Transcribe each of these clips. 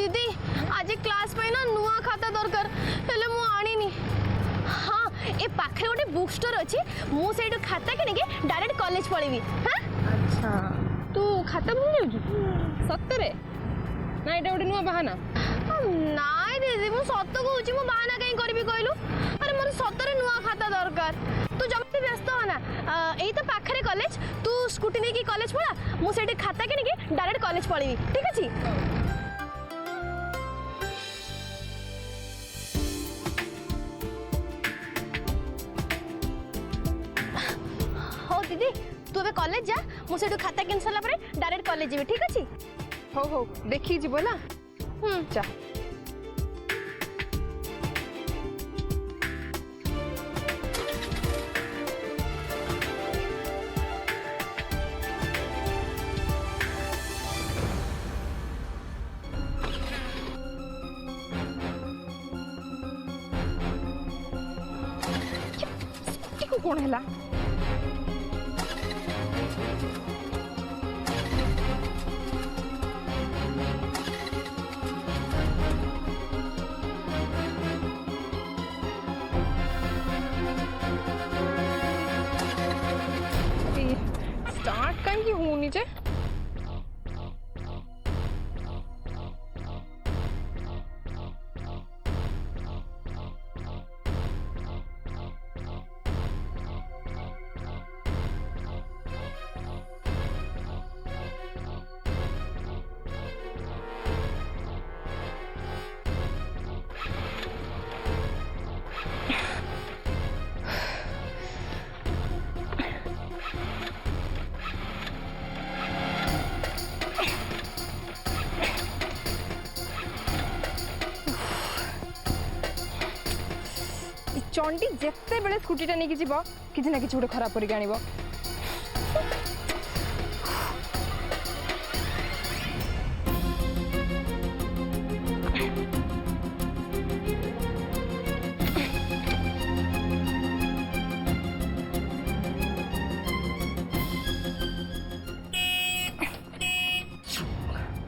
दीदी आज क्लास पे ना नुआ खाता दरकार हेले मु आनी हाँ ए पाखे गोटे बुक स्टोर अच्छी मु से खाता किन के डायरेक्ट कॉलेज पळेबी। हां अच्छा तू खाता भूल जाऊ सत्तरे ना एटा गोटे नुआ बहाना नाई दीदी मु सत्य कहूची मु बहाना कहीं करबी कहलु अरे मोर सत्तरे नुआ खाता दरकार तू जब भी व्यस्त हो ना एई तो पाखरे कॉलेज तू स्कूटी ने की कॉलेज पळा मु से खाता किन के डायरेक्ट कॉलेज पळेबी ठीक अछि। हो दीदी तू ए कॉलेज जा मु से खाता किन सरला परे डायरेक्ट कॉलेज जेबी ठीक अछि। हो हो देखी जी बोला जा कौन है स्टार्ट कहीं हूँ नीचे चंडी जिते बेले स्कूटीटा नहीं जीव कि ना कि गोटे खराब करके आनिब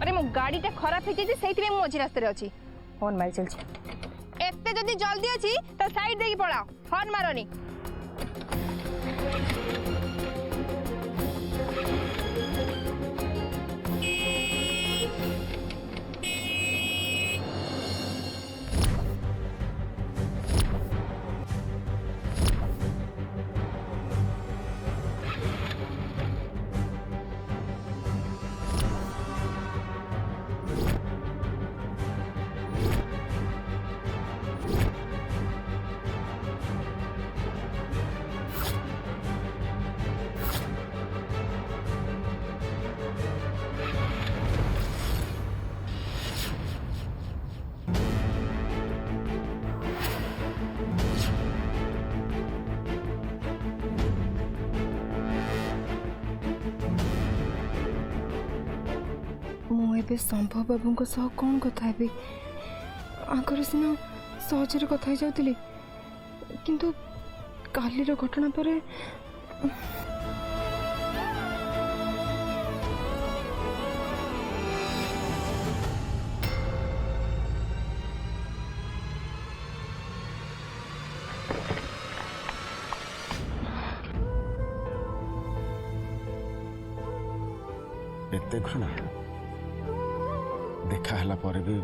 अरे मो गाड़ीटा खराब हो जाए मझी रास्ते अच्छी हॉर्न मारी चलছি एते जदी जल्दी अच्छी तो साइड देकी पड़ाओ हॉर्न मारोनी। मुझे संभव बाबू कौन कथा आगे सीना सहजरे कथा जाऊली किंतु कालीर घटना पर एते घृणा देखा हला पर भी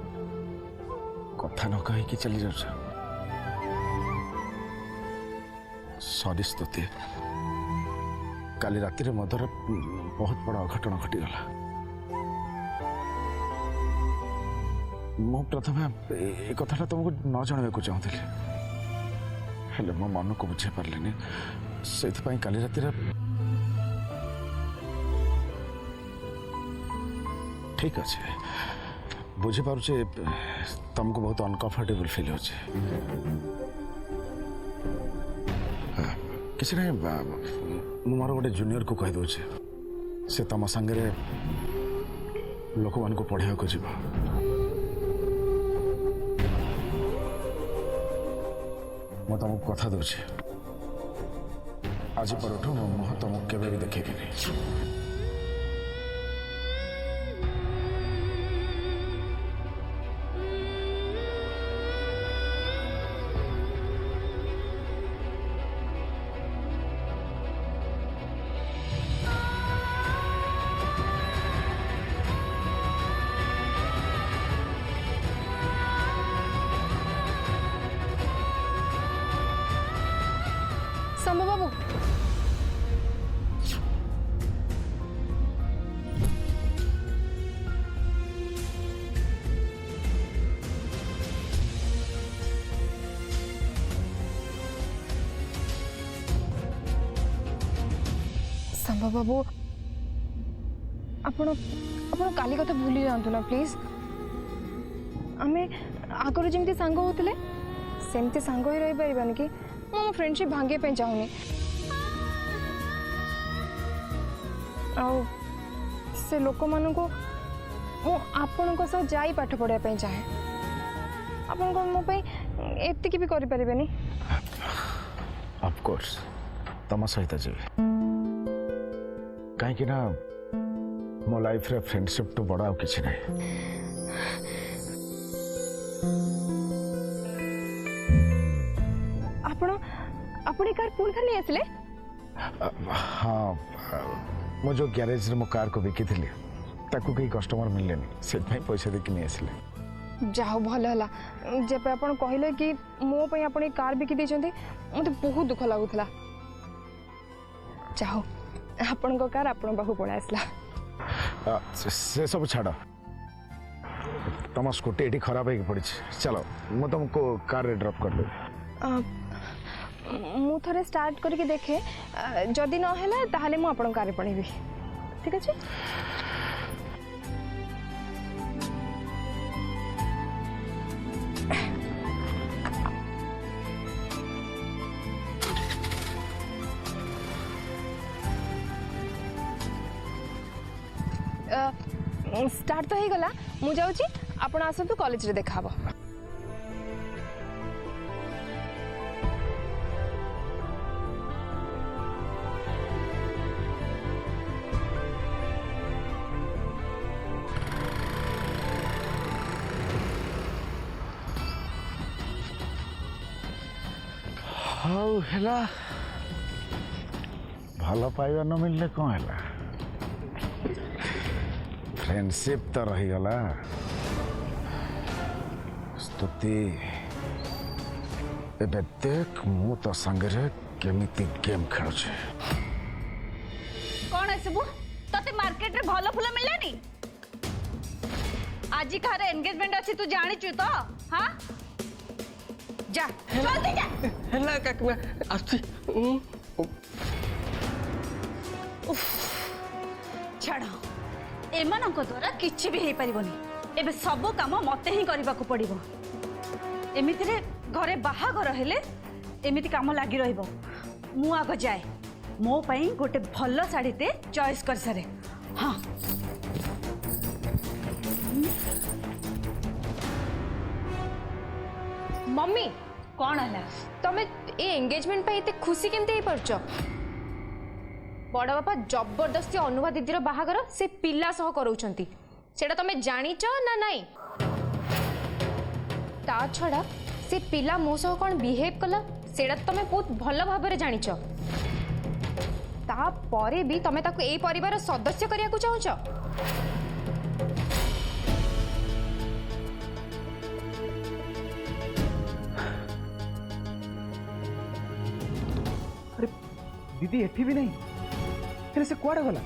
कथा न कही चली जाऊछ सॉरी स्तुति काली राति रे मधुर बहुत बड़ा अघटन घटीगला मु प्रथम ए कथा तुमको न जणाइबा चाहूली हेले मो मन को बुझे पार्लिनी से काली राति रे ठीक अच्छे बुझी पारे तुमको बहुत अनकंफर्टेबल फील हो किसी ना मोर गोटे जूनियर को कही दूचे से तुम सांगे लोक मान को पढ़ा को जीव मु तुमको कथा दूचे आज पर मो मुह तुमको केवे भी देखे शंभू बाबू शंभू बाबू आपण आपण काली कथा भूली जातु ना प्लीज आमे आगर जमी सांग होते सेमती सांग ही रही पारानी कि मो फ्रेंडशिप भांगे चाहूनी से लोक मान को आपण जा पाठ पढ़ाई चाहे आपण मो एति भी करें ऑफ कोर्स तम सहित जी कहीं ना मो लाइफ रे फ्रेंडशिप तो बड़ा किसी ना आपण कार पुणी खाली आसले हाँ मो जो गैरेज रे मो कार को बिकी थी ताकू कई कस्टमर मिलले से पैसा देके नहीं आसले जाओ भल है जब आप कहले कि मो पे आपण कार बिकी देछंती मते बहुत दुख लागुला जाओ आपण को कार आपण बाहु पड़ा आसला से सब छाड़ तुम स्कूटी एटी खराब हो पड़ी चलो मु तुमको कार रे ड्रॉप कर देबी मु थरे स्टार्ट करके देखे जदि न हैला ताहाले मु आपण कार पणेबी ठीक अछि स्टार्ट तो हो गला मु जाउची आपण आसतु कॉलेज रे देखाबो हाउ हेला भल पाइबा न मिलले कौन है फ्रेंडशिप तो रही गला स्तुति एबे देख मु तो संगे केमिति गेम खेल कौन है सबू तते मार्केट रे भलो फुल मिलानी आज कहार एंगेजमेंट अच्छी तू जानी छु तो हाँ जा जल्दी जा हेला काकमा आछि छाड़ एमानक द्वारा किछि भी हेई परिबनी एबे सब काम मते ही करबा को पड़िबो एमिति रे घरे बाहागर हेले एमिति काम लागी रहिबो मु आग जाए मो पई गोटे भल साड़ीते चॉइस कर सारे हाँ मम्मी कौन है तमे ए एंगेजमेंट पे इते खुशी केमते ही परछ बड़ बापा जबरदस्ती अनुभा दीदी रो बाहागर से पिल्ला सह करौछंती सेटा तमे जानिच ना नाही ता छड़ा से पिल्ला मो सह कोन बिहेव कला सेटा तमे बहुत भल भाबरे जानिच ता परे भी तमे ताको ए परिवार सदस्य करिया को चाहूछ अरे दीदी एठी भी नहीं हेले से कुआडे गला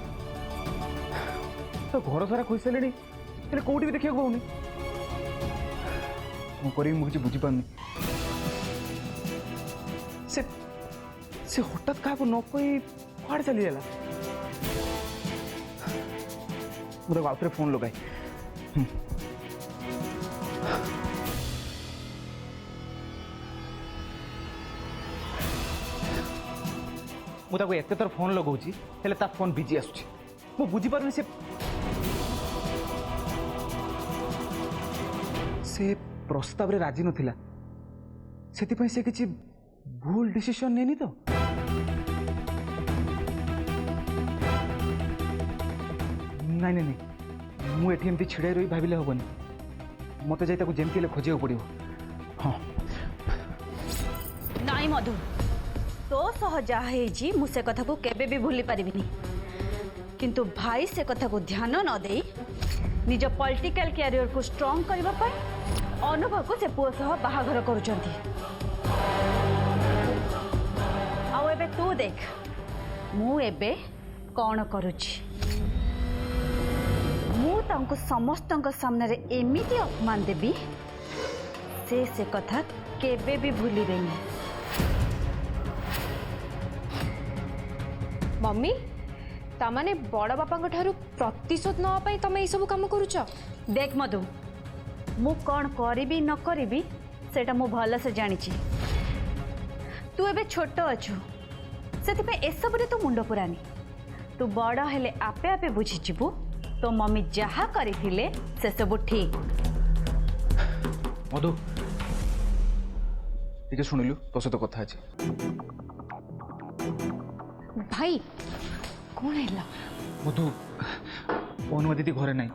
तो घर सारा खोई सारे हेले कोठी भी देखिया पाऊनी मु करी मु किछि बुझी पानी से हठात का को न कोई कुआडे चली जाला मुझे आउथरे फोन लगाई मुझे एत थर फोन लगाऊँ हेले ता फोन बिजी आसुची मु बुझी पारुनी से प्रस्ताव रे राजी नथिला सेति से किछि भूल डिसीजन नेनी तो नहीं नहीं नहीं मु एठी एमती छिड़ाई रही भाविले हबनी मते जाई ताको जेमती ले खोजियो पड़िबो हाँ नाई मधु तो सह जाहे जी मु से कथा को केबे भी भूली पारिबिनी किंतु भाई से कथा को ध्यान न दे निज पॉलिटिकल कैरियर को स्ट्रांग करबा पय अनुभव को से पुओ सह बाहाघर करूचंती आउ एबे तू देख मु एबे कौन करुची मु तांको समस्तଙ୍କ सामने रे एमिति अपमान देबी से कथा केबे भी भूलिबेनी। मम्मी तामाने बड़ बापा ठारू प्रतिशोध नवा पई तमे ई सब काम करूछ। देख मधु मु कौन करी न करी सेटा मु भल से जानी तू एबे छोट अच्छु से एसबू तू मुंड पुरानी तू बड़ हेले आपे आपे बुझीजु तो मम्मी जहा करथिले से सब ठीक। मधु टिके शुणिलु तो सहित कथा अछि। भाई कौन है? मधु अनुमा दीदी घरे नहीं।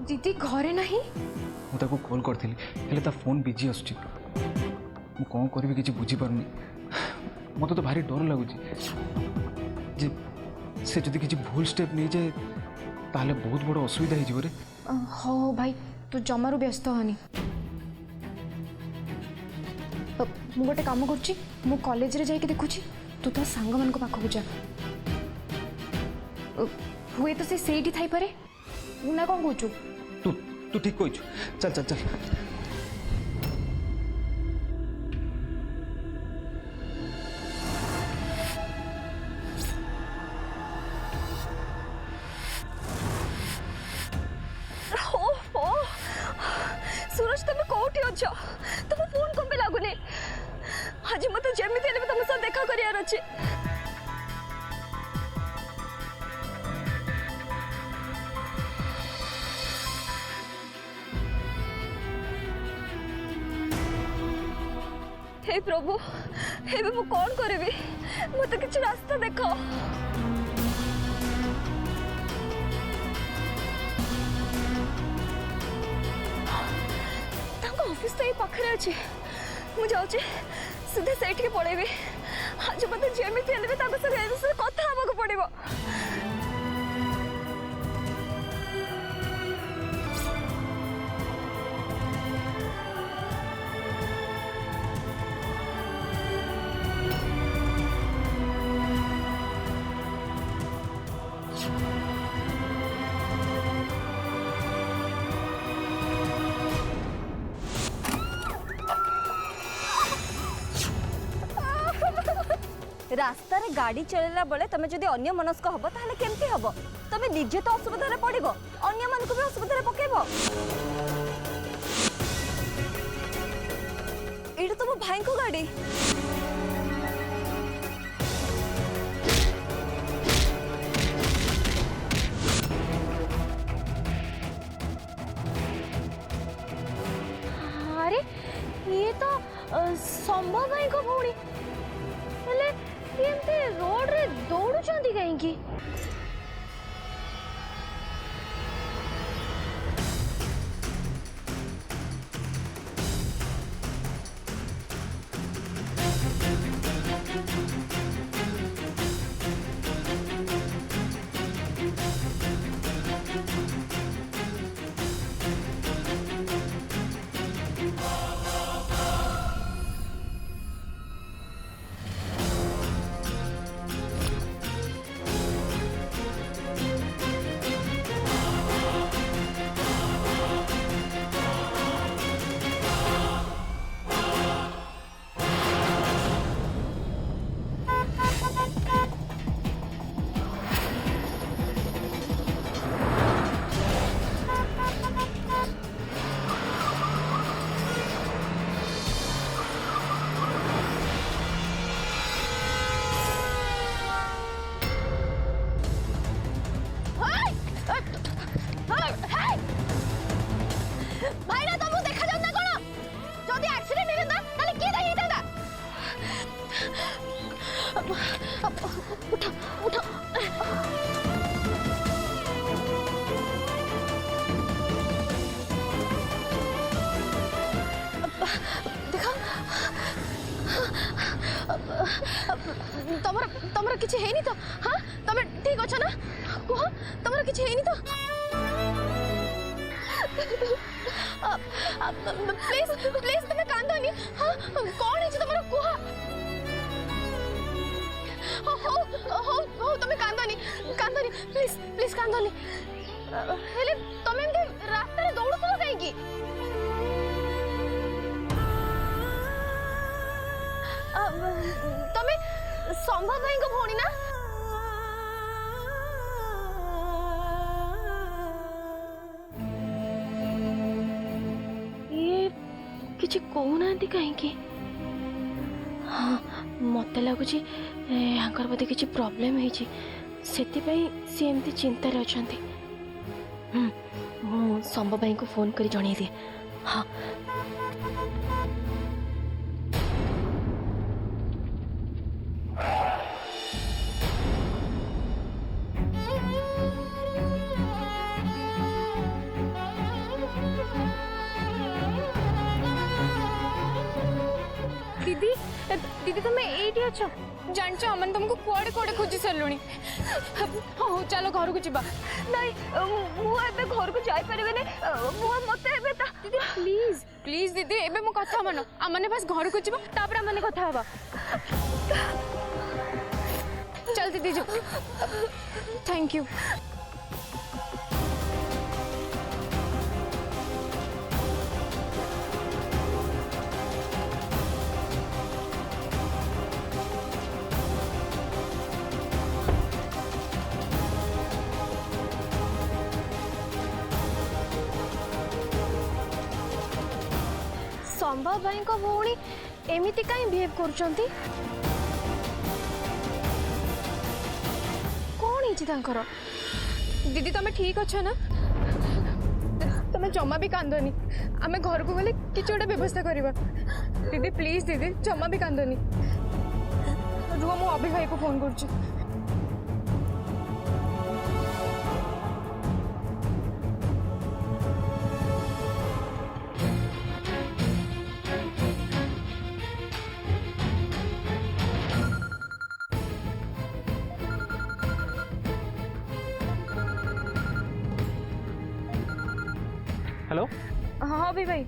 दीदी घरे नहीं? मुझे कॉल करथिली हेले ता फोन बिजी आसुची मु कौन करबी किछि बुझी पारुनी। मते तो भारी डर लगुची जे से जदि किछि भूल स्टेप नहीं जाए ताले बहुत बड़ असुविधा हो रे। हो भाई तू जमारू व्यस्त हनी। मु गोटे काम करुची मु कॉलेज रे जाके देखुची तू तो सांग मन को पाखु जा हुए तो से सेठी थाई पारे ना कौन कहूँ। तू तू ठीक कहू चल चल चल। सूरज तुम कौटी अच्छ तुम फोन कम पे लगुनि आज मत जमी तुम साथ देखा करार अच्छे। हे प्रभु हे मु कौन करी मत किसी रास्ता देख। ऑफिस तो ये पाखरे अच्छे मु जाऊँ सीधे से पड़ेबी आज मत जमी कथा हाँ पड़ो। रास्ता रे गाड़ी चलेला बेले तमे जदि अन्य मनस्क हबो ताहले केमती हबो तमे निजे तो असुविधा रे पड़िबो अन्य मन को भी असुविधा रे पकेबो। एडा तो मो भाई को गाड़ी अरे ये तो संभव भाई को भौणी एमती रोड रे दौड़ुचंती कहीं। तमर किछि हेनी तो हाँ तमे ठीक अछ ना कह तमर किछि हेनी तो प्लीज प्लीज तुम कांदनी। हाँ कौन है तुम कुह हो तुम कांदनी कांदनी प्लीज प्लीज कांदनी। हेले तुम एमती रास्ता रे दौड़ुथलो कहीं तुम संभव भाई को भौणी ना? ये किसी कहूना कहीं? हाँ मत लगुच बोधे किसी प्रोब्लेम होती सी एमती चिंतार अच्छा। मु संभव भाई को फोन कर जन दिए। हाँ दीदी दीदी तुम ये अच्छ जान अमन तुमको कुआड़े कुआड़े खोजी सारे। हाँ चलो घर को जावा। नहीं मुझे घर को जापर मत दीदी प्लीज प्लीज दीदी एबे मो कथा मान आमने बस घर को जावा तापर आमने कथा हवा। चल दीदी जो थैंक यू। संभव भाई को भौणी एमती कहीं बिहेव कर कौन है? दीदी तुम ठीक अच्छ ना? तुम जमा भी कांदनी आम घर को गले कि गोटे व्यवस्था करवा। दीदी प्लीज दीदी जमा भी कांदनी। रुह मु अभि भाई को फोन कर। हेलो हाँ अभि भाई।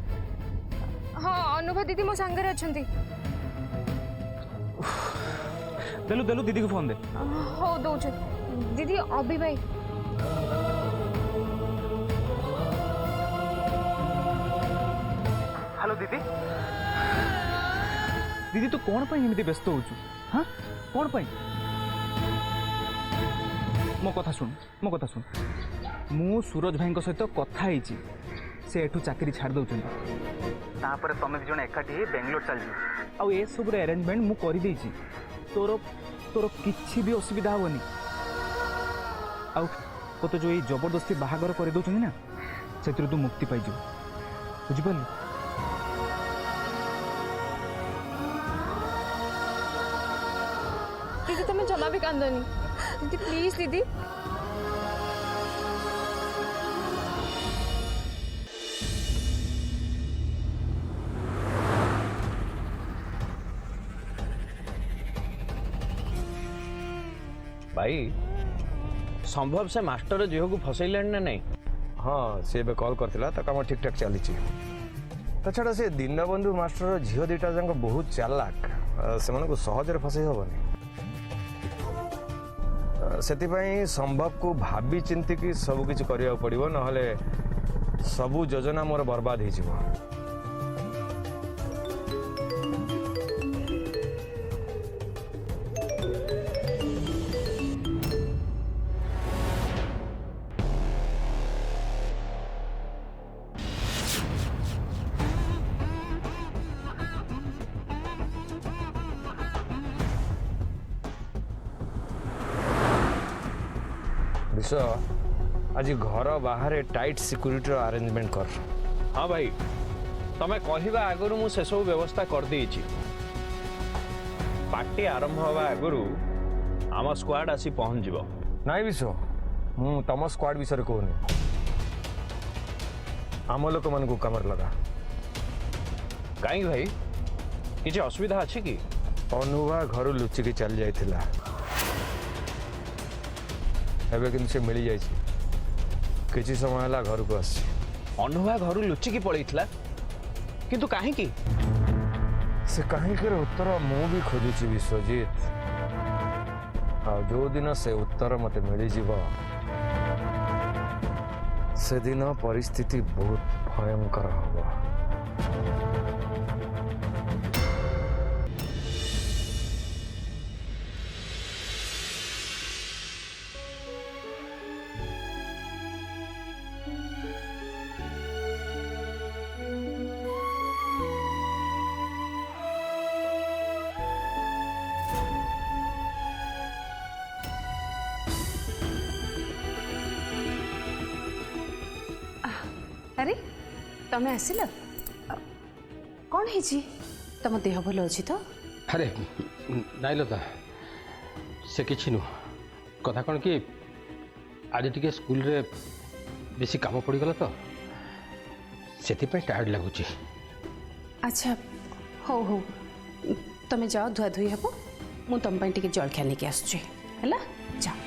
हाँ अनुभा दीदी मो सांगे अच्छा। देलु देलु दीदी को फोन दे। हो दौच दीदी अभि भाई। हेलो दीदी दीदी तू कौन पाई एमती व्यस्त होचु? हाँ कौन पाई? मो कथा सुन मु सूरज भाई सहित कथा ही से एठू चाकरी छाड़ दौरान तापर तुम दी जन एकाठी बेंगलोर चल जाओ। ए सब अरेंजमेंट मु कर देछि। तोर तोर किछि भी असुविधा होनी। आउ तो जो ये जबरदस्ती बाहागर कर दौरान ना से तू मुक्ति पाई जाओ। बुझिपारलु? दीदी तुम जमा भी कांदनी। दीदी प्लीज दीदी। भाई संभव से मास्टर झील को फसैले ना नहीं? हाँ सी ए कल करता कम ठीक ठाक चली। ता छड़ा से दीनबंधु मास्टर झील दुईटा जाक बहुत चालाक से सहजरे फसई हेनी। से संभव को भावी चिंतिकी सब किसी करने पड़ो ना सबू योजना मोर बर्बाद हो। विश्व आज घर बाहर टाइट सिक्यूरीटी अरेंजमेंट कर। हाँ भाई तमें कहवा आगु मुझे सब व्यवस्था कर देछि। पार्टी आरंभ हवा आगु आम स्क्वाड आसी पहुंच जीवो। नाई विश्व मु तम स्क्वाड विषय कहूनी आम लोक मान कम लगा। कहीं भाई किसी असुविधा अच्छी कि? अनुभा घर लुचिकी चली जाइथिला एबे किंतु से मिल जाइछि। किछि समय हला घर को आसी अनुभा घर लुचिकी पलैथिला किंतु काहेकि से कहीं उत्तर मु भी खोजुची विश्वजीत आ जो दिन से उत्तर मते मिल से दिन परिस्थिति बहुत भयंकर होगा। अरे तमे आसिल कौन है तुम देह भल अच्छी तो अरे नाई लता से किसी नुह कथा कौन कि आज टी स्कूल रे बेसी काम पड़गला तो से टायर्ड लगुच। अच्छा हो हो तमे जाओ धुआ धुई हे मु तुम टे जलखिया नहीं आसुची है जाओ।